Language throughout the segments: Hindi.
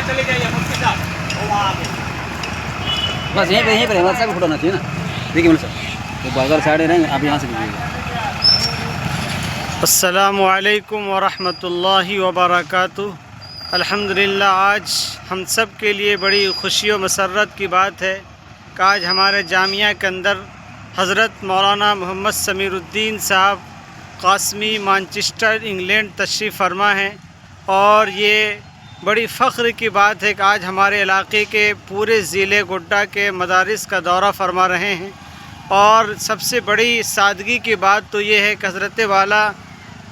चले जाइए मुफ्ती साहब, वो वहाँ आगे। बस यहीं पर हमारे साहब फोटो होना चाहिए ना। देखिए मतलब साहब तो बाजार साइड रहेंगे, आप यहाँ से लीजिएगा। अस्सलामु अलैकुम वरहमतुल्लाहि वबरकातुहू। अल्हम्दुलिल्लाह, आज हम सब के लिए बड़ी खुशी और मसर्रत की बात है कि आज हमारे जामिया के अंदर हज़रत मौलाना मोहम्मद समीरुद्दीन साहब कासमी मैनचेस्टर इंग्लैंड तशरीफ़ फरमा हैं। और ये बड़ी फ़ख्र की बात है कि आज हमारे इलाके के पूरे ज़िले गोड्डा के मदारिस का दौरा फरमा रहे हैं। और सबसे बड़ी सादगी की बात तो ये है कि हज़रत वाला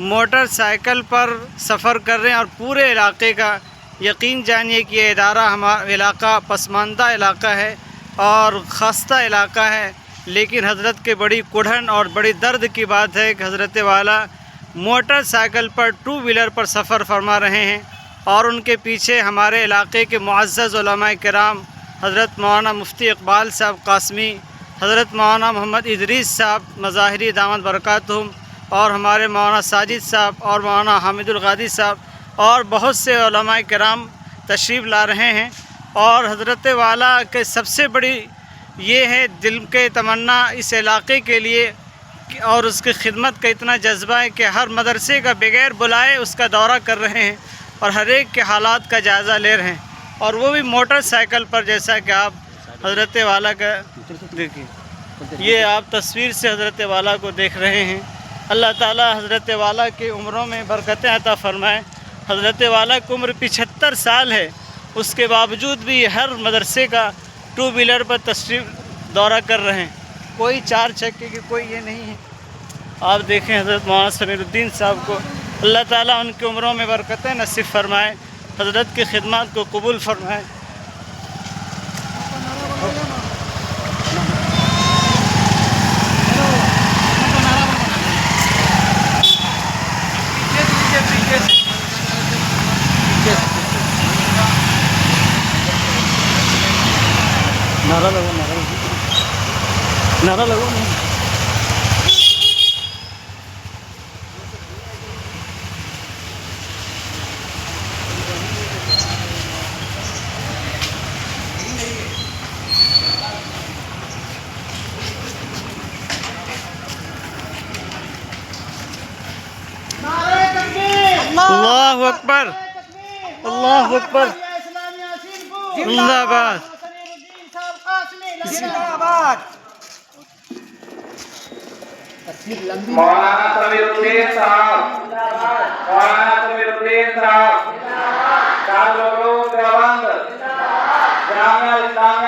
मोटरसाइकिल पर सफ़र कर रहे हैं और पूरे इलाके का यकीन जानिए कि ये इदारा हमारा इलाका पसमानदा इलाका है और ख़स्ता इलाका है, लेकिन हज़रत के बड़ी कुढ़न और बड़ी दर्द की बात है कि हज़रत वाला मोटरसाइकिल पर टू व्हीलर पर सफ़र फरमा रहे हैं। और उनके पीछे हमारे इलाके के मुअज़्ज़ज़ उलमाए किराम हज़रत मौलाना मुफ्ती इकबाल साहब कासमी, हज़रत मौलाना मोहम्मद इदरीस साहब मज़ाहिरी दामद बरकातुहुम, और हमारे मौलाना साजिद साहब और मौलाना हामिदुल गादी साहब और बहुत से उलमाए किराम तशरीफ़ ला रहे हैं। और हज़रत वाला के सबसे बड़ी ये है दिल के तमन्ना इस इलाके के लिए और उसकी खिदमत का इतना जज्बा है कि हर मदरसे का बगैर बुलाए उसका दौरा कर रहे हैं और हर एक के हालात का जायज़ा ले रहे हैं, और वो भी मोटरसाइकिल पर। जैसा कि आप हज़रत वाला का देखिए, ये आप तस्वीर से हज़रत वाला को देख रहे हैं। अल्लाह ताला हज़रत वाला की उम्रों में बरकतें अता फ़रमाए। हज़रत वाला की उम्र 75 साल है, उसके बावजूद भी हर मदरसे का टू व्हीलर पर तशरीफ़ दौरा कर रहे हैं, कोई चार चक्के की कोई ये नहीं है। आप देखें हज़रत मौलाना समीरुद्दीन साहब को, अल्लाह ताला उनकी उम्रों में बरकतें नसीब फ़रमाए, हज़रत की खिदमत को कबूल फ़रमाए। नारा लगो, नारा लगो। अल्लाहु अकबर, अल्लाहु अकबर, जिंदाबाद। मौलाना समीरुद्दीन साहब, मौलाना समीरुद्दीन साहब, दारुल उलूम देवबंद, जामिया इस्लामिया